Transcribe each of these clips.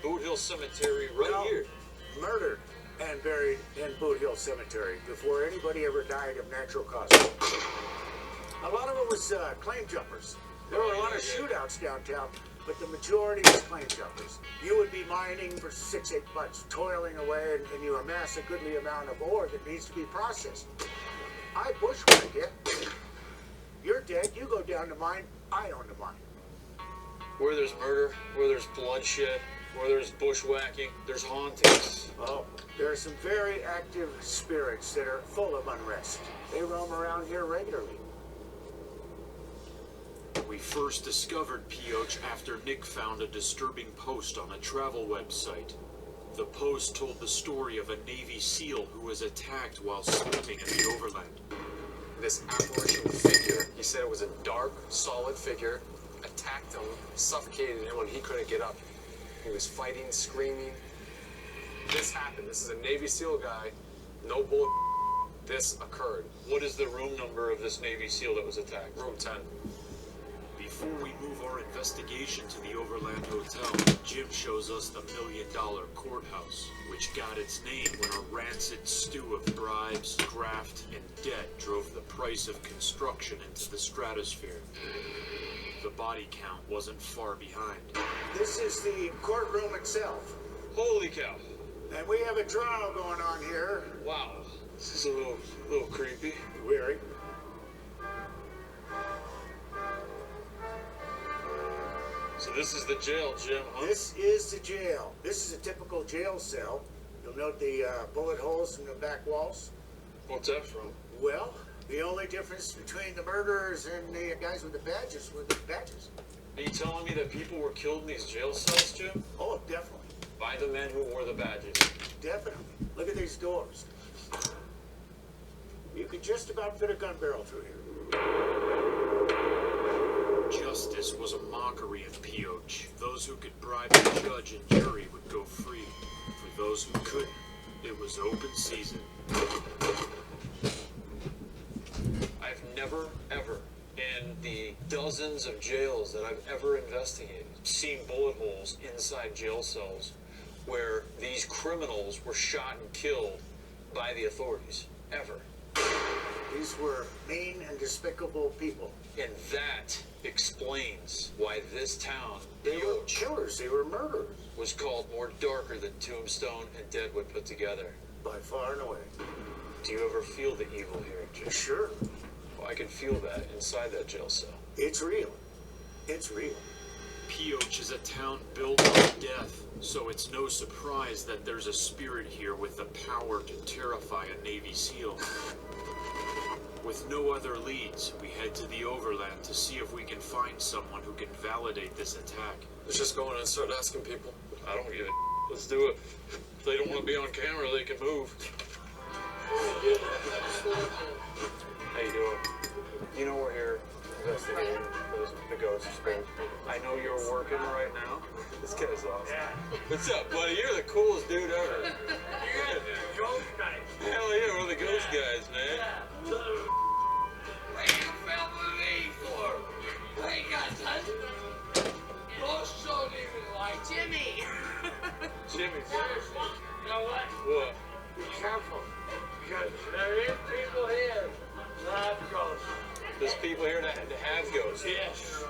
Boot Hill Cemetery right here. Murdered and buried in Boot Hill Cemetery before anybody ever died of natural causes. A lot of it was claim jumpers. There were a lot of shootouts downtown, but the majority was claim jumpers. You would be mining for 6-8 months, toiling away, and you amass a goodly amount of ore that needs to be processed. I bushwhack it. You're dead, you go down the mine, I own the mine. Where there's murder, where there's bloodshed, where there's bushwhacking, there's hauntings. Oh, there are some very active spirits that are full of unrest. They roam around here regularly. We first discovered Pioch after Nick found a disturbing post on a travel website. The post told the story of a Navy SEAL who was attacked while swimming in the Overland. This apparitional figure, he said it was a dark, solid figure, attacked him, suffocated him when he couldn't get up. He was fighting, screaming. This happened. This is a Navy SEAL guy. No bull. This occurred. What is the room number of this Navy SEAL that was attacked? Room 10. Before we move our investigation to the Overland Hotel, Jim shows us the $1 million courthouse, which got its name when a rancid stew of bribes, graft, and debt drove the price of construction into the stratosphere. The body count wasn't far behind. This is the courtroom itself. Holy cow. And we have a trial going on here. Wow. This is a little creepy. Weary. So this is the jail, Jim, huh? This is the jail. This is a typical jail cell. You'll note the bullet holes in the back walls. What's that from? Well, the only difference between the murderers and the guys with the badges were the badges. Are you telling me that people were killed in these jail cells, Jim? Oh, definitely. By the men who wore the badges? Definitely. Look at these doors. You could just about fit a gun barrel through here. Justice was a mockery in Pioch. Those who could bribe the judge and jury would go free. For those who couldn't, it was open season. I've never, ever, in the dozens of jails that I've ever investigated, seen bullet holes inside jail cells where these criminals were shot and killed by the authorities. Ever. These were mean and despicable people. And that explains why this town, They were killers. They were murderers. was called more darker than Tombstone and Deadwood put together. By far and away. Do you ever feel the evil here, Jim? Sure. Well, I can feel that inside that jail cell. It's real. It's real. Pioch is a town built on death, so it's no surprise that there's a spirit here with the power to terrify a Navy SEAL. With no other leads, we head to the Overland to see if we can find someone who can validate this attack. Let's just go in and start asking people. I don't give a Let's do it. If they don't want to be on camera, they can move. How you doing? You know we're here investigating the ghost spirit. I know you're working right now. This guy's awesome. What's up, buddy? You're the coolest dude ever. You're the ghost guy. Hell yeah, we're the ghost guys, man. What you fell with me for? I ain't got nothing. Ghosts don't even like Jimmy! Jimmy, Seriously. You know what? what? Be careful. Because there is people here that have ghosts. There's people here that have ghosts. Yes.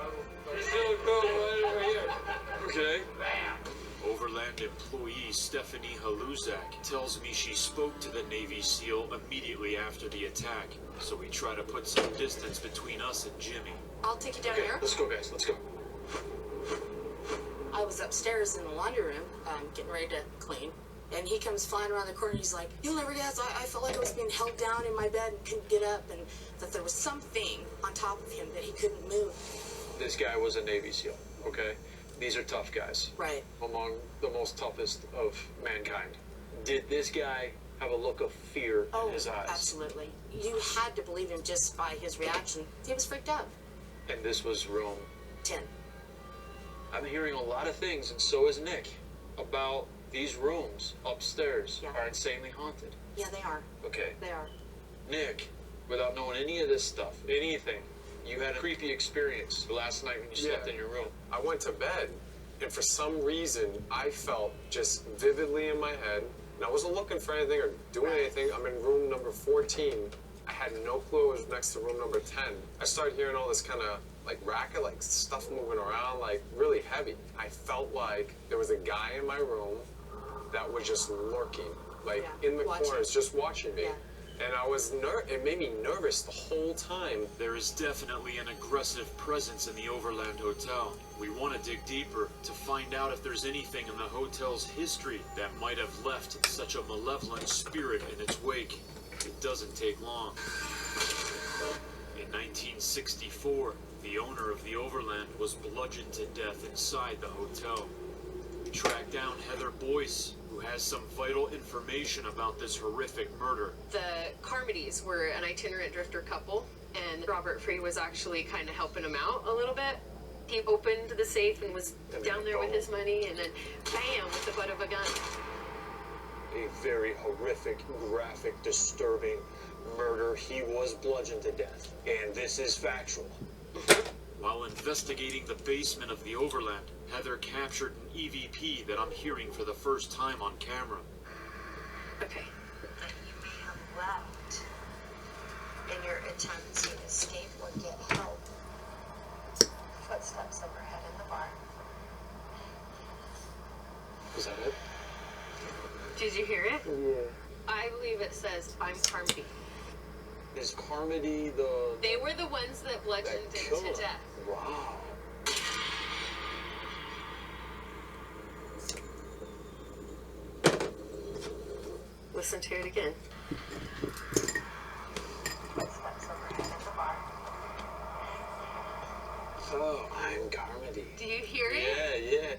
There's still a ghost right over here. Okay. Bam. Overland employee Stephanie Haluzak tells me she spoke to the Navy SEAL immediately after the attack, so we try to put some distance between us and Jimmy. I'll take you down Okay, here. let's go, guys. Let's go. I was upstairs in the laundry room, getting ready to clean, and he comes flying around the corner. He's like, "You'll never guess. I felt like I was being held down in my bed and couldn't get up, and that there was something on top of him that he couldn't move." This guy was a Navy SEAL, okay? These are tough guys. Right. Among the most toughest of mankind. Did this guy have a look of fear in his eyes? Absolutely. You had to believe him just by his reaction. He was freaked out. And this was room 10. I'm hearing a lot of things, and so is Nick, about these rooms upstairs are insanely haunted. Yeah, they are. Okay. They are. Nick, without knowing any of this stuff, anything, you had a creepy experience last night when you slept in your room. I went to bed, And for some reason, I felt just vividly in my head, and I wasn't looking for anything or doing anything. I'm in room number 14. I had no clue it was next to room number 10. I started hearing all this kind of like racket, like stuff moving around, like really heavy. I felt like there was a guy in my room that was just lurking, like in the corners, just watching me. And I was it made me nervous the whole time. There is definitely an aggressive presence in the Overland Hotel. We want to dig deeper to find out if there's anything in the hotel's history that might have left such a malevolent spirit in its wake. It doesn't take long. In 1964, the owner of the Overland was bludgeoned to death inside the hotel. We tracked down Heather Boyce, who has some vital information about this horrific murder. The Carmodys were an itinerant drifter couple, and Robert Free was actually kind of helping him out a little bit. He opened the safe and was down there with his money, and then bam, with the butt of a gun. A very horrific, graphic, disturbing murder. He was bludgeoned to death, and this is factual. While investigating the basement of the Overland, Heather captured an EVP that I'm hearing for the first time on camera. Okay. That you may have left in your attempt to escape or get help. Footsteps overhead in the bar. Is that it? Did you hear it? Yeah. I believe it says, I'm Carmody. Is Carmody the... They were the ones that bludgeoned him to death. Wow. Listen to it again. Footsteps overhead in the bar. Oh, I'm Carmody. Do you hear it? Yeah, yeah.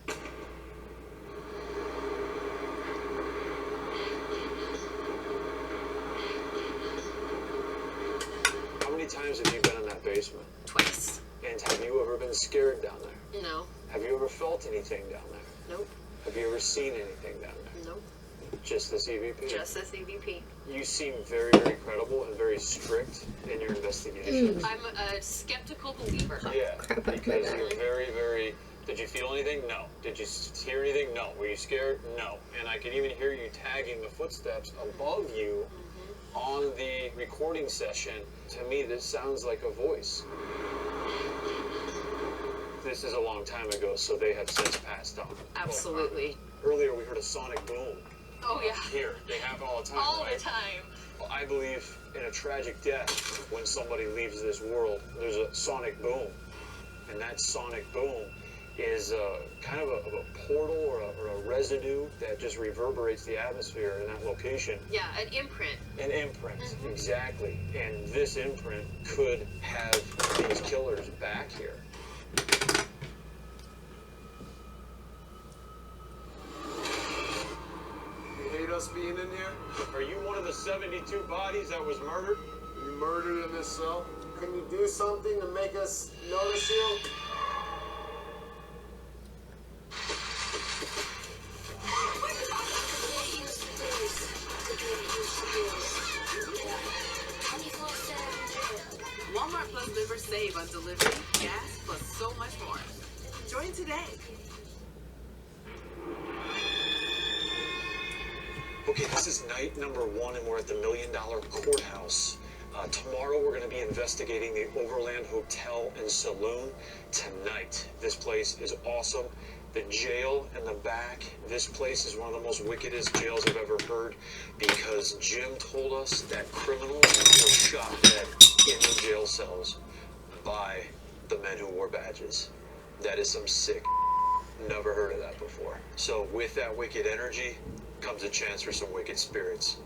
How many times have you been in that basement? Twice. And have you ever been scared down there? No. Have you ever felt anything down there? Nope. Have you ever seen anything down there? Nope. Just this EVP? Just this EVP. You seem very, very credible and very strict in your investigation. I'm a skeptical believer. Yeah, because you're very, very... Did you feel anything? No. Did you hear anything? No. Were you scared? No. And I could even hear you tagging the footsteps above you on the recording session. To me, this sounds like a voice. This is a long time ago, so they have since passed on. Absolutely. Earlier, we heard a sonic boom. Oh, yeah. Here, they happen all the time, All right? the time. Well, I believe in a tragic death, when somebody leaves this world, there's a sonic boom. And that sonic boom is kind of a portal or a residue that just reverberates the atmosphere in that location. Yeah, an imprint. An imprint, exactly. And this imprint could have these killers back here. You hate us being in here? Are you one of the 72 bodies that was murdered? You murdered in this cell? Can you do something to make us notice you? Walmart Plus Liver save on delivery, gas, plus so much more. Join today. Okay, this is night number 1, and we're at the $1 Million Courthouse. Tomorrow, we're going to be investigating the Overland Hotel and Saloon tonight. This place is awesome. The jail in the back, this place is one of the most wickedest jails I've ever heard, because Jim told us that criminals were shot dead in the jail cells by the men who wore badges. That is some sick. Never heard of that before. So with that wicked energy comes a chance for some wicked spirits.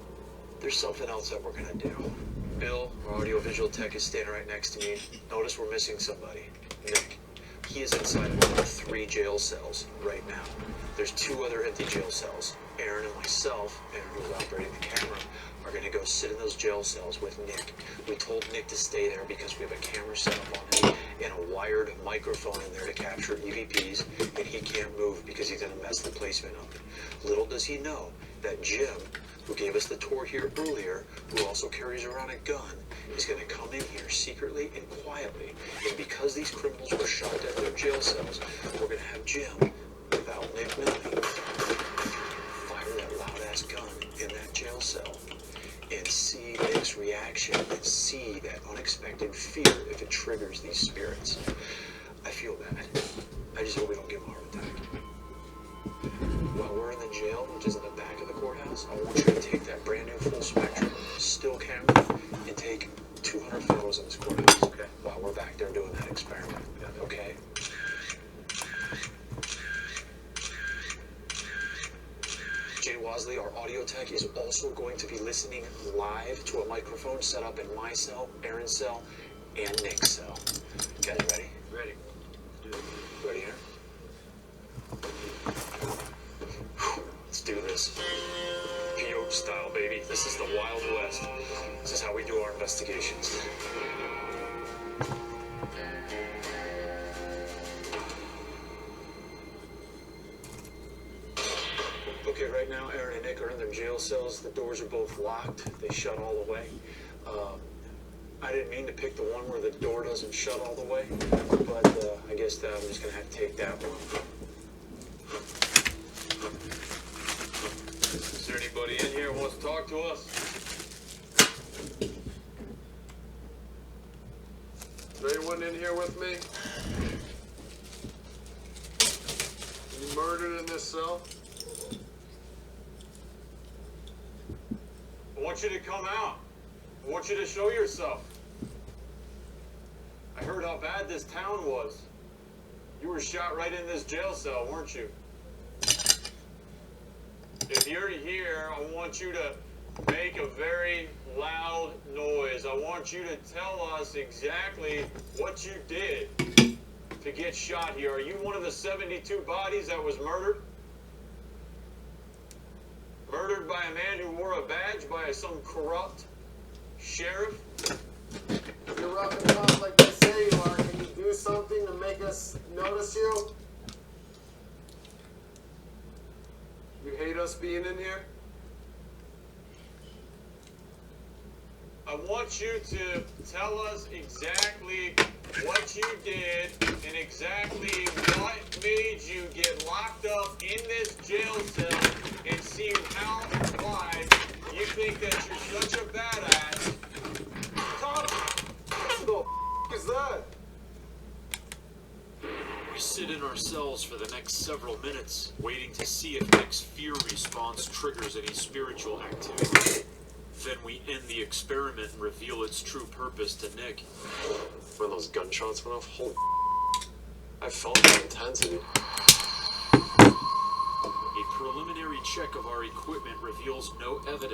There's something else that we're gonna do. Bill, our audiovisual tech, is standing right next to me. Notice we're missing somebody. Nick. He is inside of one of 3 jail cells right now. There's 2 other empty jail cells. Aaron and myself, Aaron who's operating the camera, are going to go sit in those jail cells with Nick. We told Nick to stay there because we have a camera set up on him and a wired microphone in there to capture EVPs, and he can't move because he's going to mess the placement up. Little does he know that Jim, who gave us the tour here earlier, who also carries around a gun, is going to come in here secretly and quietly. And because these criminals were shot dead in their jail cells, we're going to have Jim Nick Milley fire that loud-ass gun in that jail cell and see Nick's reaction and see that unexpected fear if it triggers these spirits. I feel bad. I just hope we don't give him a heart attack. While we're in the jail, which is in the back of the courthouse, I want you to take that brand new full spectrum still camera and take 200 photos of this courthouse. Okay. While we're back there doing that experiment. Okay. Jay Wasley, our audio tech, is also going to be listening live to a microphone set up in my cell, Aaron's cell, and Nick's cell. Guys ready? Ready. Ready here? Let's do this. PO style, baby. This is the Wild West. This is how we do our investigations. Okay, right now, Aaron and Nick are in their jail cells. The doors are both locked. They shut all the way. I didn't mean to pick the one where the door doesn't shut all the way, but I guess that I'm just going to have to take that one. Is there anybody in here who wants to talk to us? Is there anyone in here with me? You murdered in this cell? I want you to come out. I want you to show yourself. I heard how bad this town was. You were shot right in this jail cell, weren't you? If you're here, I want you to make a very loud noise. I want you to tell us exactly what you did to get shot here. Are you one of the 72 bodies that was murdered? Murdered by a man who wore a badge by some corrupt sheriff? You're rough and tough like they say you are. Can you do something to make us notice you? You hate us being in here? I want you to tell us exactly what you did and exactly what made you get locked up in this jail cell and see how wide you think that you're such a badass. What the f*** is that? We sit in our cells for the next several minutes, waiting to see if Nick's fear response triggers any spiritual activity. Then we end the experiment and reveal its true purpose to Nick. When those gunshots went off, holy I felt that intensity. A preliminary check of our equipment reveals no evidence